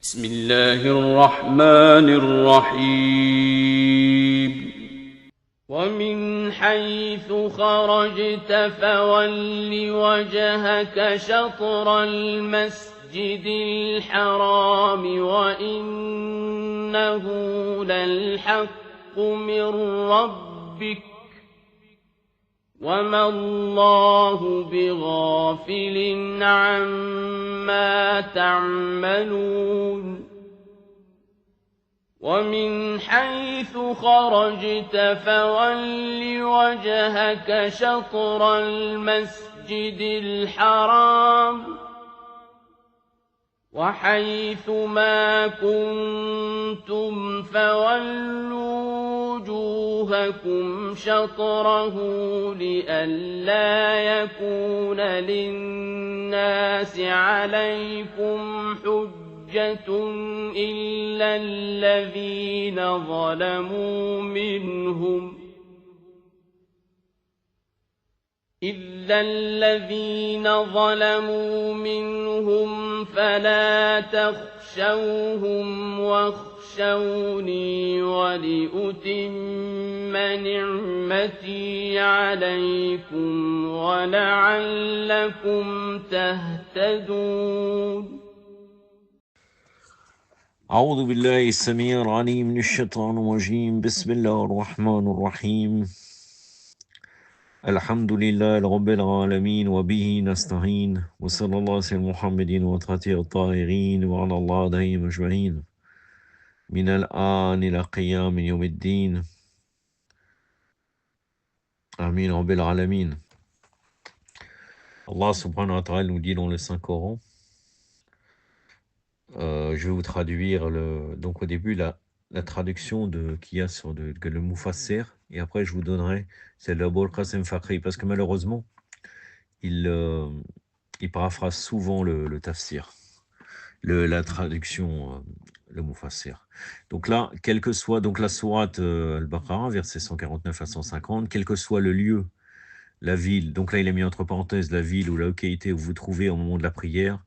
بسم الله الرحمن الرحيم ومن حيث خرجت فول وجهك شطر المسجد الحرام وإنه للحق من ربك وما الله بغافل عما تعملون ومن حيث خرجت فول وجهك شطر المسجد الحرام وحيث ما كنتم فولوا وجوهكم شطره لئلا يكون للناس عليكم حجة إلا الذين ظلموا منهم فلا تخشوهم واخشوني ولأتم نعمتي عليكم ولعلكم تهتدون أعوذ بالله السميع العليم من الشيطان الرجيم بسم الله الرحمن الرحيم الحمد لله رب العالمين وبه نستعين وصلى الله على محمد وطهته الطاهرين وعلى الله عليهم أجمعين من الآن إلى قيام يوم الدين Amin Rabbil Alamin. Allah subhanahu wa ta'ala nous dit dans le Saint-Coran, je vais vous traduire donc au début la traduction qu'il y a sur le Mufassir, et après je vous donnerai celle d'Abul Qasim Fakhri, parce que malheureusement, il paraphrase souvent le tafsir, la traduction, le Mufassir. Donc là, quel que soit donc la sourate Al-Baqarah, versets 149 à 150, quel que soit le lieu, la ville, donc là il a mis entre parenthèses la ville ou la localité où vous vous trouvez au moment de la prière,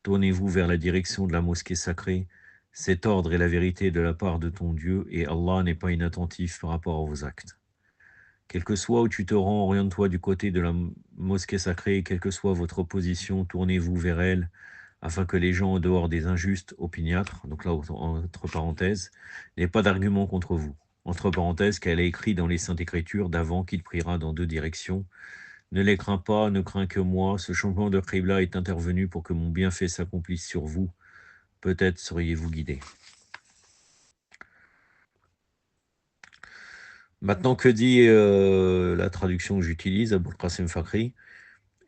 tournez-vous vers la direction de la mosquée sacrée. Cet ordre est la vérité de la part de ton Dieu, et Allah n'est pas inattentif par rapport à vos actes. Quel que soit où tu te rends, oriente-toi du côté de la mosquée sacrée, quelle que soit votre position, tournez-vous vers elle, afin que les gens en dehors des injustes opiniâtres, donc là entre parenthèses, n'aient pas d'argument contre vous. Entre parenthèses, qu'elle a écrit dans les Saintes Écritures d'avant qu'il priera dans deux directions. Ne les crains pas, ne crains que moi. Ce changement de qibla est intervenu pour que mon bienfait s'accomplisse sur vous. Peut-être seriez-vous guidés. Maintenant, que dit la traduction que j'utilise, Abul Qasim Fakhri?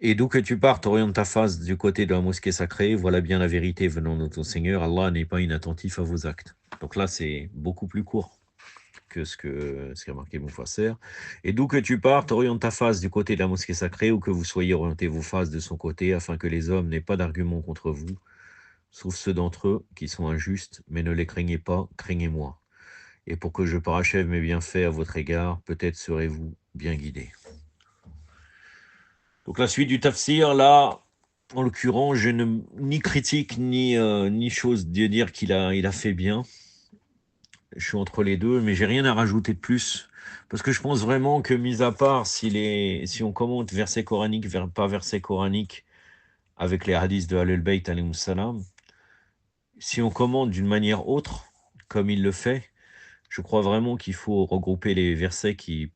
Et d'où que tu partes, oriente ta face du côté de la mosquée sacrée. Voilà bien la vérité venant de ton Seigneur. Allah n'est pas inattentif à vos actes. Donc là, c'est beaucoup plus court que ce qu'a marqué Mufassir. Et d'où que tu partes, oriente ta face du côté de la mosquée sacrée, ou que vous soyez orientés vos faces de son côté, afin que les hommes n'aient pas d'argument contre vous, sauf ceux d'entre eux qui sont injustes, mais ne les craignez pas, craignez-moi. Et pour que je parachève mes bienfaits à votre égard, peut-être serez-vous bien guidés. Donc la suite du tafsir, là, en l'occurrence, je ne ni critique ni chose de dire qu'il a fait bien. Je suis entre les deux, mais j'ai rien à rajouter de plus, parce que je pense vraiment que, mis à part si on commente verset coranique par verset coranique avec les hadiths de Ahlul Bayt alayhim salam, si on commente d'une manière autre, comme il le fait, je crois vraiment qu'il faut regrouper les versets qui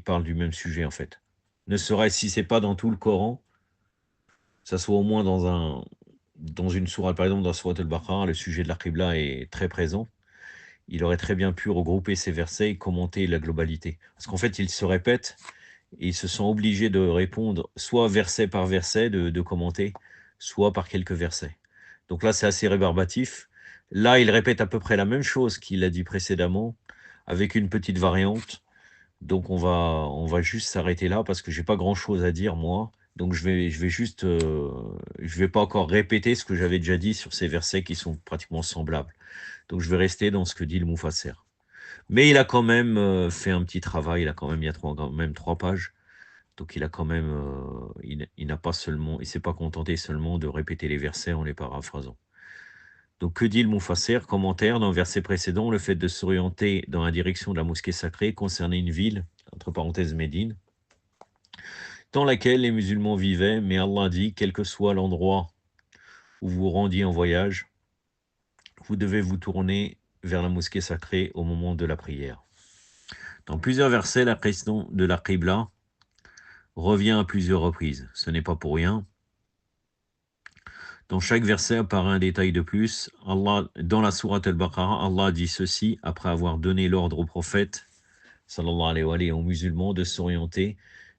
parlent du même sujet, en fait. Ne serait-ce, si c'est pas dans tout le Coran, ça soit au moins dans une sourate, par exemple dans la sourate Al-Baqarah, le sujet de la Qibla est très présent. Il aurait très bien pu regrouper ces versets et commenter la globalité. Parce qu'en fait, ils se répètent et ils se sont obligés de répondre soit verset par verset, de commenter, soit par quelques versets. Donc là, c'est assez rébarbatif. Là, il répète à peu près la même chose qu'il a dit précédemment, avec une petite variante. Donc on va juste s'arrêter là, parce que j'ai pas grand-chose à dire, moi. Donc je vais juste, je vais pas encore répéter ce que j'avais déjà dit sur ces versets qui sont pratiquement semblables. Donc je vais rester dans ce que dit le Mufassir. Mais il a quand même fait un petit travail, il a quand même, il y a quand même 3 pages. Donc il a quand même, il n'a pas seulement, il s'est pas contenté seulement de répéter les versets en les paraphrasant. Donc, que dit le Mufassir? Commentaire, dans le verset précédent, le fait de s'orienter dans la direction de la mosquée sacrée concernait une ville, entre parenthèses Médine, dans laquelle les musulmans vivaient, mais Allah dit, quel que soit l'endroit où vous vous rendiez en voyage, vous devez vous tourner vers la mosquée sacrée au moment de la prière. Dans plusieurs versets, la question de la Qibla revient à plusieurs reprises. Ce n'est pas pour rien. Dans chaque verset apparaît un détail de plus. Dans la sourate Al-Baqarah, Allah dit ceci après avoir donné l'ordre au prophète, sallallahu alayhi wa alayhi, et aux musulmans de s'orienter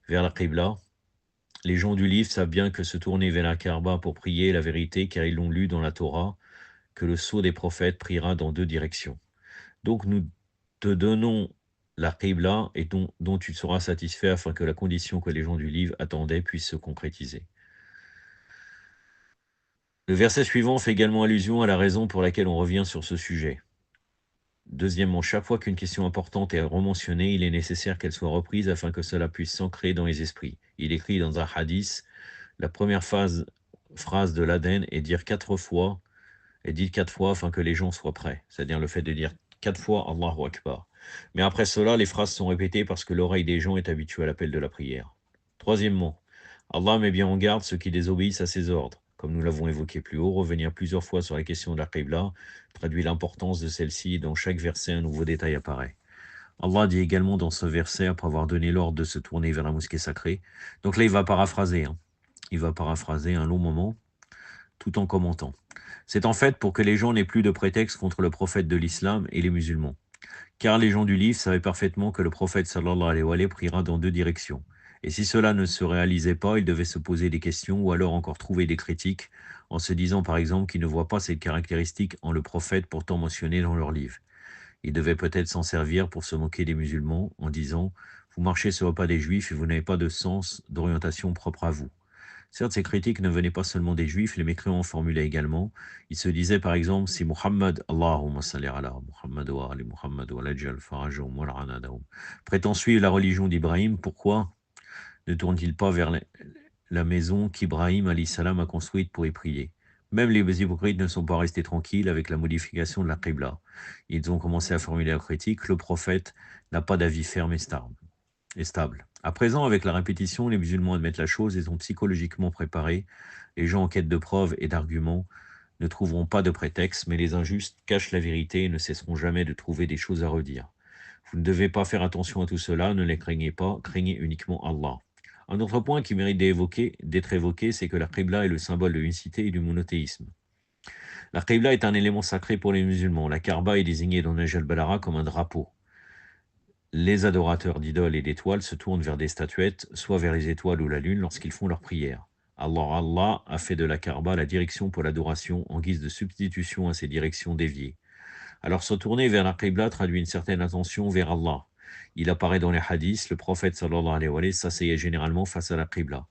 vers la Qibla. Les gens du livre savent bien que se tourner vers la Kaaba pour prier est la vérité, car ils l'ont lu dans la Torah, que le sceau des prophètes priera dans deux directions. Donc nous te donnons la Qibla et dont tu seras satisfait afin que la condition que les gens du livre attendaient puisse se concrétiser. Le verset suivant fait également allusion à la raison pour laquelle on revient sur ce sujet. Deuxièmement, chaque fois qu'une question importante est rementionnée, il est nécessaire qu'elle soit reprise afin que cela puisse s'ancrer dans les esprits. Il écrit dans un hadith, la première phrase de l'Aden est dite 4 fois afin que les gens soient prêts. C'est-à-dire le fait de dire 4 fois Allahu Akbar. Mais après cela, les phrases sont répétées parce que l'oreille des gens est habituée à l'appel de la prière. Troisièmement, Allah met bien en garde ceux qui désobéissent à ses ordres. Comme nous l'avons évoqué plus haut, revenir plusieurs fois sur la question de la Qibla traduit l'importance de celle-ci et dans chaque verset un nouveau détail apparaît. Allah dit également dans ce verset, après avoir donné l'ordre de se tourner vers la mosquée sacrée, donc là il va paraphraser, il va paraphraser un long moment, tout en commentant. C'est en fait pour que les gens n'aient plus de prétexte contre le prophète de l'islam et les musulmans. Car les gens du livre savaient parfaitement que le prophète sallallahu alayhi wa sallam priera dans deux directions. Et si cela ne se réalisait pas, ils devaient se poser des questions ou alors encore trouver des critiques en se disant par exemple qu'ils ne voient pas cette caractéristique en le prophète pourtant mentionné dans leur livre. Ils devaient peut-être s'en servir pour se moquer des musulmans en disant « Vous marchez sur le pas des juifs et vous n'avez pas de sens d'orientation propre à vous ». Certes, ces critiques ne venaient pas seulement des juifs, les mécréants en formulaient également. Ils se disaient par exemple, si Muhammad, Allahumma salli ala Muhammad wa ali Muhammad wa lajal farajahum wa la'anadahum, prétend suivre la religion d'Ibrahim, pourquoi ne tourne-t-il pas vers la maison qu'Ibrahim alayhi salam a construite pour y prier? Même les hypocrites ne sont pas restés tranquilles avec la modification de la Qibla. Ils ont commencé à formuler la critique. Le prophète n'a pas d'avis ferme et stable. À présent, avec la répétition, les musulmans admettent la chose et sont psychologiquement préparés. Les gens en quête de preuves et d'arguments ne trouveront pas de prétexte, mais les injustes cachent la vérité et ne cesseront jamais de trouver des choses à redire. Vous ne devez pas faire attention à tout cela, ne les craignez pas, craignez uniquement Allah. Un autre point qui mérite d'être évoqué, c'est que la Qibla est le symbole de l'unicité et du monothéisme. La Qibla est un élément sacré pour les musulmans. La Kaaba est désignée dans Nahj al-Balagha comme un drapeau. Les adorateurs d'idoles et d'étoiles se tournent vers des statuettes, soit vers les étoiles ou la lune lorsqu'ils font leur prière. Alors Allah a fait de la Kaaba la direction pour l'adoration en guise de substitution à ces directions déviées. Alors se tourner vers la Qibla traduit une certaine attention vers Allah. Il apparaît dans les hadiths, le prophète sallallahu alayhi wa sallam s'asseyait généralement face à la Qibla.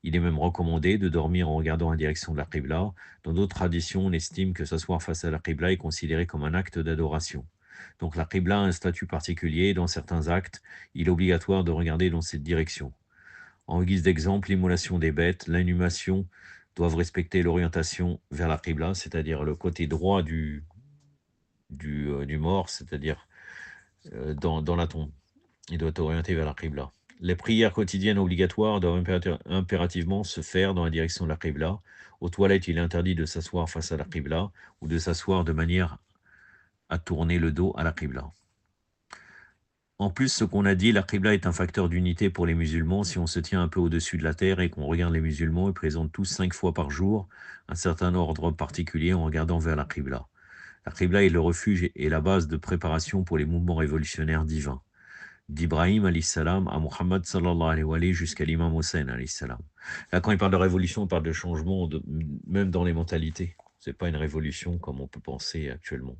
Il est même recommandé de dormir en regardant en direction de la Qibla. Dans d'autres traditions, on estime que s'asseoir face à la Qibla est considéré comme un acte d'adoration. Donc la Qibla a un statut particulier. Dans certains actes, il est obligatoire de regarder dans cette direction. En guise d'exemple, l'immolation des bêtes, l'inhumation doivent respecter l'orientation vers la Qibla, c'est-à-dire le côté droit du mort, c'est-à-dire dans la tombe. Il doit être orienté vers la Qibla. Les prières quotidiennes obligatoires doivent impérativement se faire dans la direction de la Qibla. Aux toilettes, il est interdit de s'asseoir face à la Qibla ou de s'asseoir de manière à tourner le dos à la Qibla. En plus, ce qu'on a dit, la Qibla est un facteur d'unité pour les musulmans. Si on se tient un peu au-dessus de la terre et qu'on regarde les musulmans, ils présentent tous 5 fois par jour un certain ordre particulier en regardant vers la Qibla. La Qibla est le refuge et la base de préparation pour les mouvements révolutionnaires divins, d'Ibrahim alayhi salam à Muhammad sallallahu alayhi wa sallam jusqu'à l'imam Hussein alayhi salam. Là, quand il parle de révolution, il parle de changement, même dans les mentalités. Ce n'est pas une révolution comme on peut penser actuellement.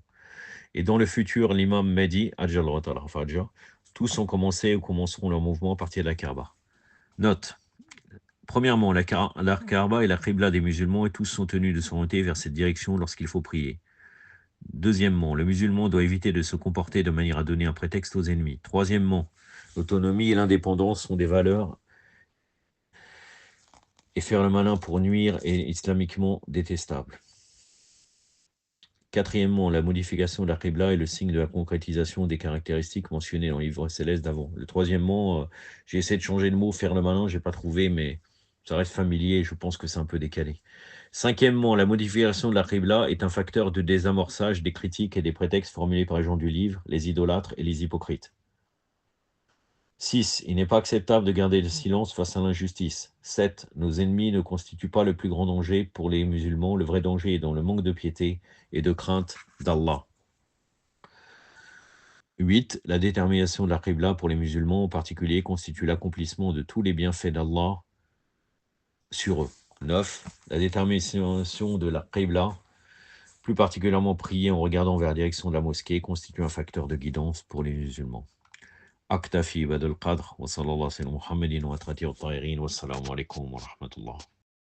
Et dans le futur, l'imam Mahdi, tous ont commencé ou commenceront leur mouvement à partir de la Kaaba. Note. Premièrement, la Kaaba est la Qibla des musulmans et tous sont tenus de s'orienter vers cette direction lorsqu'il faut prier. Deuxièmement, le musulman doit éviter de se comporter de manière à donner un prétexte aux ennemis. Troisièmement, l'autonomie et l'indépendance sont des valeurs et faire le malin pour nuire est islamiquement détestable. Quatrièmement, la modification de la Qibla est le signe de la concrétisation des caractéristiques mentionnées dans le livre céleste d'avant. Le troisièmement, j'ai essayé de changer le mot, faire le malin, j'ai pas trouvé, mais ça reste familier, je pense que c'est un peu décalé. Cinquièmement, la modification de la Qibla est un facteur de désamorçage des critiques et des prétextes formulés par les gens du livre, les idolâtres et les hypocrites. 6. Il n'est pas acceptable de garder le silence face à l'injustice. 7. Nos ennemis ne constituent pas le plus grand danger pour les musulmans. Le vrai danger est dans le manque de piété et de crainte d'Allah. 8. La détermination de la Qibla pour les musulmans en particulier constitue l'accomplissement de tous les bienfaits d'Allah sur eux. 9. La détermination de la Qibla, plus particulièrement prier en regardant vers la direction de la mosquée, constitue un facteur de guidance pour les musulmans. أكتفي بهذا القدر وصلى الله على محمد وأترته الطاهرين والسلام عليكم ورحمة الله